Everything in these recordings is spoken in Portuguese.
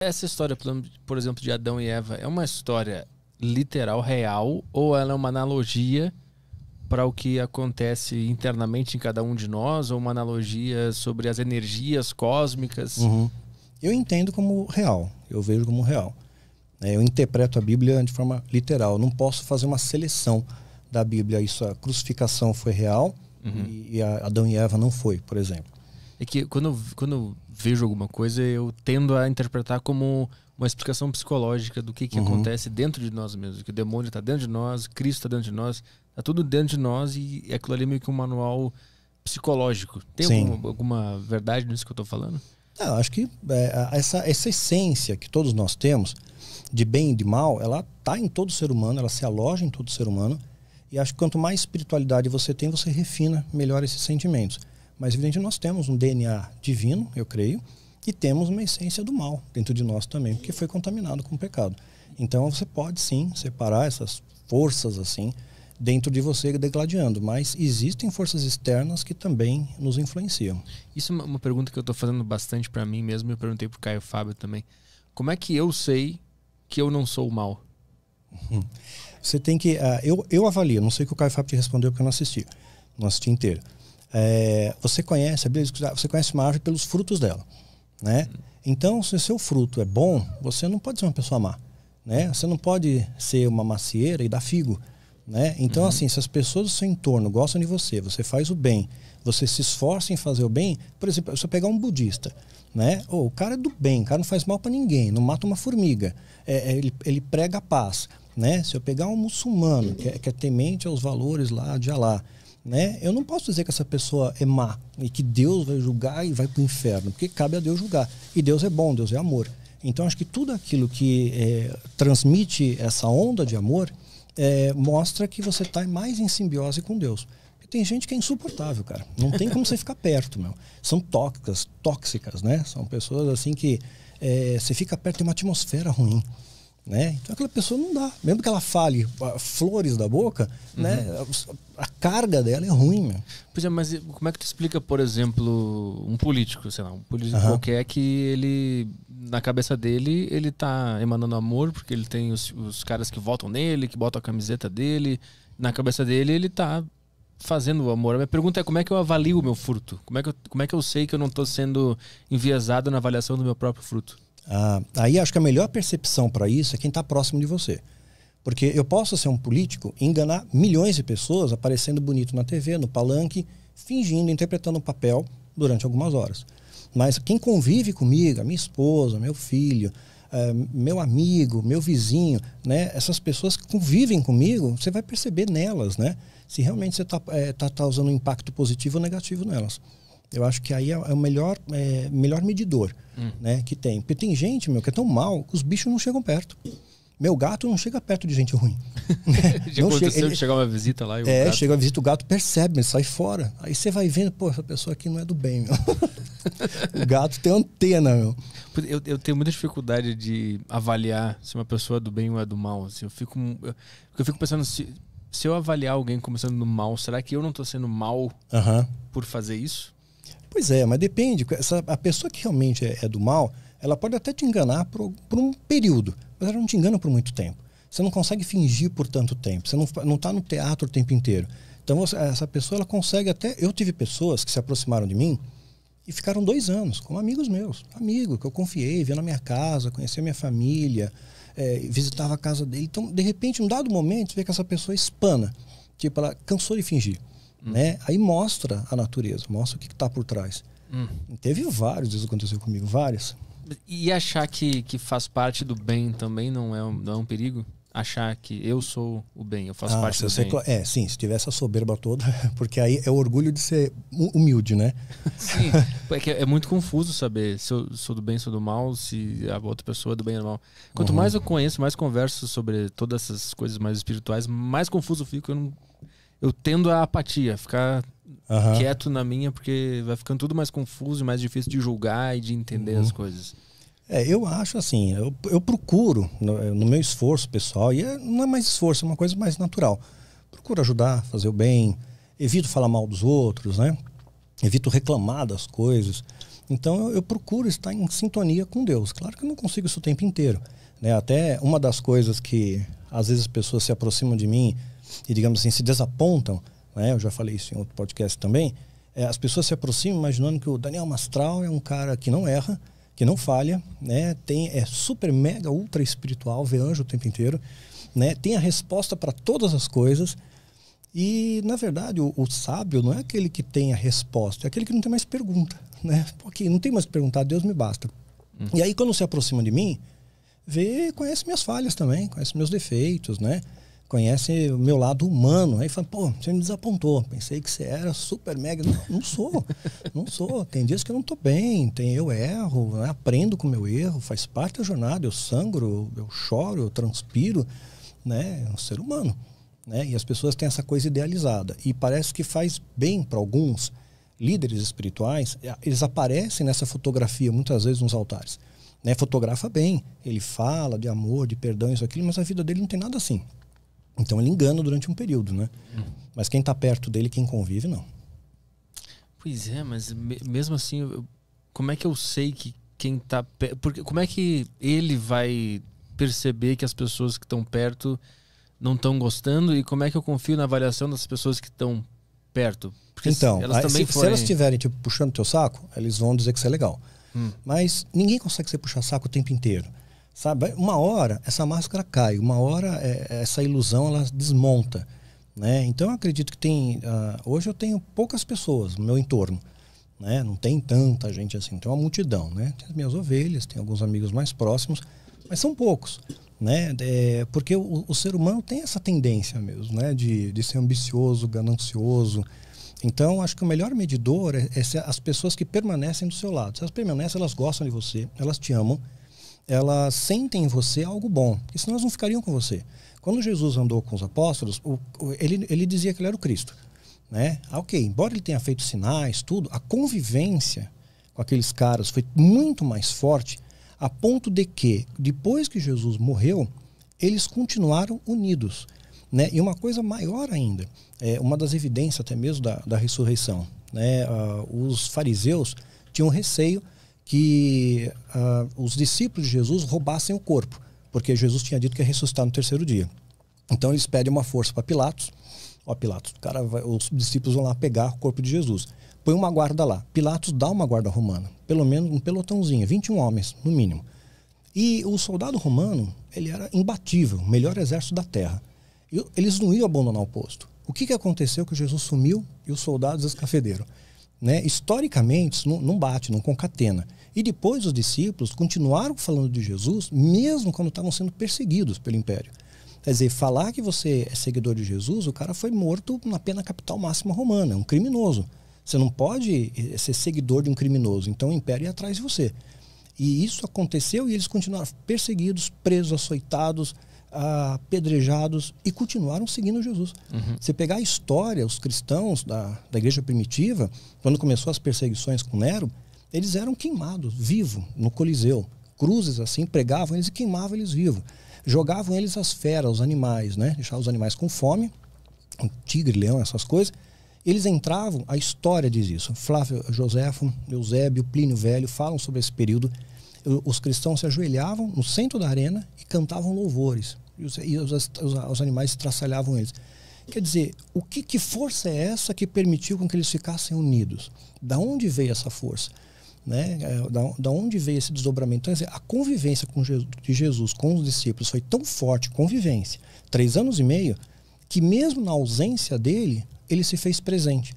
Essa história, por exemplo, de Adão e Eva, é uma história literal, real, ou ela é uma analogia para o que acontece internamente em cada um de nós, ou uma analogia sobre as energias cósmicas? Eu entendo como real, eu vejo como real. Eu interpreto a Bíblia de forma literal. Não posso fazer uma seleção da Bíblia. Isso, a crucificação foi real e Adão e Eva não foi, por exemplo. É que quando eu vejo alguma coisa, eu tendo a interpretar como uma explicação psicológica do que acontece dentro de nós mesmos. Que o demônio está dentro de nós, Cristo está dentro de nós, está tudo dentro de nós e aquilo ali é meio que um manual psicológico. Tem alguma verdade nisso que eu estou falando? Não, acho que essa essência que todos nós temos, de bem e de mal, ela está em todo ser humano, ela se aloja em todo ser humano. E acho que quanto mais espiritualidade você tem, você refina melhor esses sentimentos. Mas, evidentemente, nós temos um DNA divino, eu creio, e temos uma essência do mal dentro de nós também, porque foi contaminado com o pecado. Então, você pode, sim, separar essas forças, assim, dentro de você degladiando. Mas existem forças externas que também nos influenciam. Isso é uma pergunta que eu estou fazendo bastante para mim mesmo, e eu perguntei para o Caio Fábio também. Como é que eu sei que eu não sou o mal? Você tem que... eu avalio, não sei o que o Caio Fábio te respondeu porque eu não assisti inteiro. Você conhece uma árvore pelos frutos dela, né? Então, se o seu fruto é bom, você não pode ser uma pessoa má, né? Você não pode ser uma macieira e dar figo, né? Então, assim, se as pessoas do seu entorno gostam de você, você faz o bem, você se esforça em fazer o bem, por exemplo, se eu pegar um budista, né? O cara é do bem, o cara não faz mal para ninguém, não mata uma formiga, ele prega a paz, né? Se eu pegar um muçulmano que é temente aos valores lá de Alá, né? Eu não posso dizer que essa pessoa é má e que Deus vai julgar e vai para o inferno, porque cabe a Deus julgar. E Deus é bom, Deus é amor. Então, acho que tudo aquilo que transmite essa onda de amor mostra que você está mais em simbiose com Deus. Porque tem gente que é insuportável, cara. Não tem como você ficar perto, meu. São tóxicas, né? São pessoas assim que você fica perto de uma atmosfera ruim. Né? Então aquela pessoa não dá, mesmo que ela fale flores da boca, né? A carga dela é ruim, meu. Pois é, mas como é que tu explica, por exemplo, um político, sei lá, um político qualquer que ele, na cabeça dele, ele tá emanando amor, porque ele tem os caras que votam nele, que botam a camiseta dele, na cabeça dele ele tá fazendo o amor. A minha pergunta é como é que eu avalio o meu fruto? Como é que eu sei que eu não tô sendo enviesado na avaliação do meu próprio fruto? Aí acho que a melhor percepção para isso é quem está próximo de você. Porque eu posso ser um político e enganar milhões de pessoas aparecendo bonito na TV, no palanque, fingindo, interpretando um papel durante algumas horas. Mas quem convive comigo, a minha esposa, meu filho, meu amigo, meu vizinho, né? Essas pessoas que convivem comigo, você vai perceber nelas, né? Se realmente você tá usando um impacto positivo ou negativo nelas. Eu acho que aí é o melhor medidor, né, que tem. Porque tem gente, meu, que é tão mal que os bichos não chegam perto. Meu gato não chega perto de gente ruim. Já aconteceu de chegar uma visita lá e o gato... chega uma visita, o gato percebe, ele sai fora. Aí você vai vendo, pô, essa pessoa aqui não é do bem, meu. O gato tem antena, meu. Eu tenho muita dificuldade de avaliar se uma pessoa é do bem ou é do mal. Assim, eu fico pensando, se eu avaliar alguém como sendo do mal, será que eu não estou sendo mal por fazer isso? Pois é, mas depende. A pessoa que realmente é do mal, ela pode até te enganar por um período, mas ela não te engana por muito tempo. Você não consegue fingir por tanto tempo. Você não está no teatro o tempo inteiro. Então, essa pessoa, ela consegue até... Eu tive pessoas que se aproximaram de mim e ficaram 2 anos, como amigos meus. Amigo que eu confiei, veio na minha casa, conhecia minha família, visitava a casa dele. Então, de repente, em um dado momento, você vê que essa pessoa espana. Tipo, ela cansou de fingir. Né? Aí mostra a natureza, mostra o que está por trás. Teve vários, isso aconteceu comigo, várias. E achar que faz parte do bem também não é um perigo? Achar que eu sou o bem, eu faço parte do bem. Sim, se tiver essa soberba toda, porque aí é o orgulho de ser humilde, né? Sim, é muito confuso saber se eu sou do bem, sou do mal, se a outra pessoa é do bem ou do mal. Quanto mais eu conheço, mais converso sobre todas essas coisas mais espirituais, mais confuso eu fico. Eu tendo a apatia, ficar quieto na minha, porque vai ficando tudo mais confuso e mais difícil de julgar e de entender as coisas. Eu acho assim, eu procuro, no meu esforço pessoal, e não é mais esforço, é uma coisa mais natural. Procuro ajudar, fazer o bem, evito falar mal dos outros, né? Evito reclamar das coisas. Então eu procuro estar em sintonia com Deus. Claro que eu não consigo isso o tempo inteiro, né? Até uma das coisas que às vezes as pessoas se aproximam de mim e, digamos assim, se desapontam, né? Eu já falei isso em outro podcast também. As pessoas se aproximam imaginando que o Daniel Mastral é um cara que não erra, que não falha, né? É super, mega, ultra espiritual, vê anjo o tempo inteiro, né? Tem a resposta para todas as coisas. E, na verdade, o sábio não é aquele que tem a resposta, é aquele que não tem mais pergunta, né? Porque não tem mais que perguntar, Deus me basta. E aí, quando se aproxima de mim, conhece minhas falhas também, conhece meus defeitos, né? Conhece o meu lado humano. Aí fala, pô, você me desapontou. Pensei que você era super mega. Não sou. Não sou. Tem dias que eu não estou bem. Eu erro, né? Aprendo com o meu erro. Faz parte da jornada. Eu sangro, eu choro, eu transpiro. Né? É um ser humano. Né? E as pessoas têm essa coisa idealizada. E parece que faz bem para alguns líderes espirituais. Eles aparecem nessa fotografia muitas vezes nos altares. Né? Fotografa bem. Ele fala de amor, de perdão, isso, aquilo. Mas a vida dele não tem nada assim. Então ele engana durante um período, né? Mas quem está perto dele, quem convive, não. Pois é, mas mesmo assim, como é que eu sei que quem está perto... Porque como é que ele vai perceber que as pessoas que estão perto não estão gostando? E como é que eu confio na avaliação das pessoas que estão perto? Porque então, elas também se elas estiverem tipo, puxando teu saco, eles vão dizer que isso é legal. Mas ninguém consegue ser puxar saco o tempo inteiro. Sabe? Uma hora essa máscara cai, uma hora essa ilusão ela desmonta, né? Então eu acredito que hoje eu tenho poucas pessoas no meu entorno, né? Não tem tanta gente assim, tem uma multidão, né? Tem as minhas ovelhas, tem alguns amigos mais próximos, mas são poucos, né? Porque o ser humano tem essa tendência mesmo, né? De ser ambicioso, ganancioso. Então acho que o melhor medidor é as pessoas que permanecem do seu lado. Se elas permanecem, elas gostam de você, elas te amam, elas sentem em você algo bom, porque senão elas não ficariam com você. Quando Jesus andou com os apóstolos, ele dizia que ele era o Cristo, né? Ok, embora ele tenha feito sinais, tudo, a convivência com aqueles caras foi muito mais forte, a ponto de que, depois que Jesus morreu, eles continuaram unidos, né? E uma coisa maior ainda, uma das evidências até mesmo da ressurreição, né? Os fariseus tinham receio que os discípulos de Jesus roubassem o corpo, porque Jesus tinha dito que ia ressuscitar no terceiro dia. Então eles pedem uma força para Pilatos. Pilatos, os discípulos vão lá pegar o corpo de Jesus. Põe uma guarda lá. Pilatos dá uma guarda romana, pelo menos um pelotãozinho, 21 homens, no mínimo. E o soldado romano, ele era imbatível, o melhor exército da terra. E eles não iam abandonar o posto. O que aconteceu? Que Jesus sumiu e os soldados escafederam. Né? Historicamente, isso não bate, não concatena. E depois os discípulos continuaram falando de Jesus, mesmo quando estavam sendo perseguidos pelo Império. Quer dizer, falar que você é seguidor de Jesus, o cara foi morto na pena capital máxima romana, é um criminoso. Você não pode ser seguidor de um criminoso, então o Império ia atrás de você. E isso aconteceu e eles continuaram perseguidos, presos, açoitados, apedrejados e continuaram seguindo Jesus. Você pegar a história, os cristãos da igreja primitiva, quando começou as perseguições com Nero, eles eram queimados vivos no Coliseu. Cruzes assim, pregavam eles e queimavam eles vivos. Jogavam eles às feras, os animais, né? Deixavam os animais com fome, um tigre, leão, essas coisas. Eles entravam, a história diz isso. Flávio Joséfo, Eusébio, Plínio Velho falam sobre esse período. Os cristãos se ajoelhavam no centro da arena e cantavam louvores. E os animais estraçalhavam eles. Quer dizer, que força é essa que permitiu com que eles ficassem unidos? Da onde veio essa força? Né? Da onde veio esse desdobramento? Então, a convivência de Jesus com os discípulos foi tão forte, convivência, 3 anos e meio, que mesmo na ausência dele, ele se fez presente.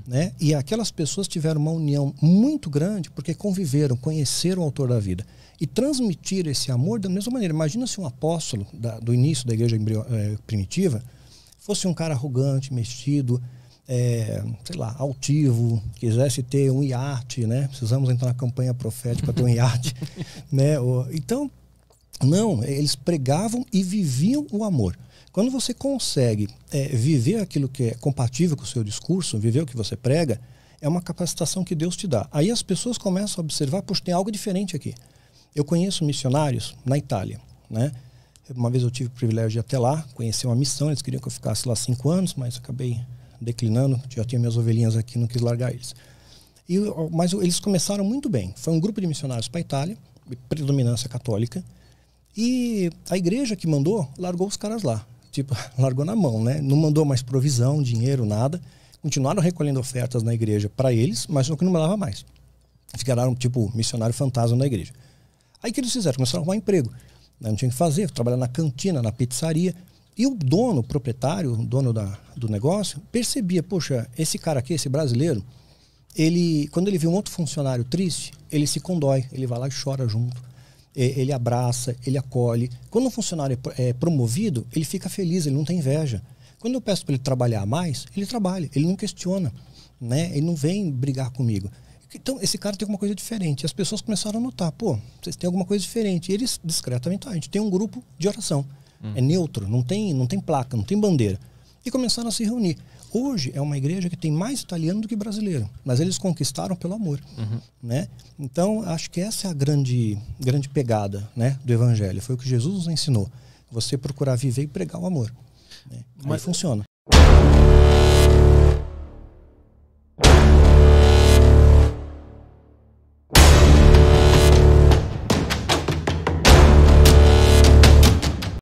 Né? E aquelas pessoas tiveram uma união muito grande porque conviveram, conheceram o autor da vida. E transmitiram esse amor da mesma maneira. Imagina se um apóstolo do início da igreja primitiva fosse um cara arrogante, metido, sei lá, altivo, quisesse ter um iate, né? Precisamos entrar na campanha profética para ter um iate. Né? Então, não, eles pregavam e viviam o amor. Quando você consegue viver aquilo que é compatível com o seu discurso, viver o que você prega, é uma capacitação que Deus te dá. Aí as pessoas começam a observar, poxa, tem algo diferente aqui. Eu conheço missionários na Itália, né? Uma vez eu tive o privilégio de ir até lá, conhecer uma missão, eles queriam que eu ficasse lá 5 anos, mas acabei declinando, já tinha minhas ovelhinhas aqui, não quis largar eles. Mas eles começaram muito bem. Foi um grupo de missionários para a Itália, predominância católica, e a igreja que mandou largou os caras lá. Tipo, largou na mão, né? Não mandou mais provisão, dinheiro, nada. Continuaram recolhendo ofertas na igreja para eles, mas só que não mandava mais. Ficaram, tipo, missionário fantasma na igreja. Aí o que eles fizeram? Começaram a arrumar emprego. Não tinha o que fazer, trabalhar na cantina, na pizzaria. E o dono, o proprietário, o dono do negócio, percebia, poxa, esse cara aqui, esse brasileiro, quando ele vê um outro funcionário triste, ele se condói, ele vai lá e chora junto. Ele abraça, ele acolhe. Quando um funcionário é promovido, ele fica feliz, ele não tem inveja. Quando eu peço para ele trabalhar mais, ele trabalha, ele não questiona, né? Ele não vem brigar comigo. Então, esse cara tem alguma coisa diferente. E as pessoas começaram a notar, pô, vocês têm alguma coisa diferente. E eles, discretamente, a gente tem um grupo de oração. É neutro, não tem placa, não tem bandeira. E começaram a se reunir. Hoje é uma igreja que tem mais italiano do que brasileiro, mas eles conquistaram pelo amor, né? Então, acho que essa é a grande pegada, né, do evangelho. Foi o que Jesus nos ensinou. Você procurar viver e pregar o amor, né? Mas funciona.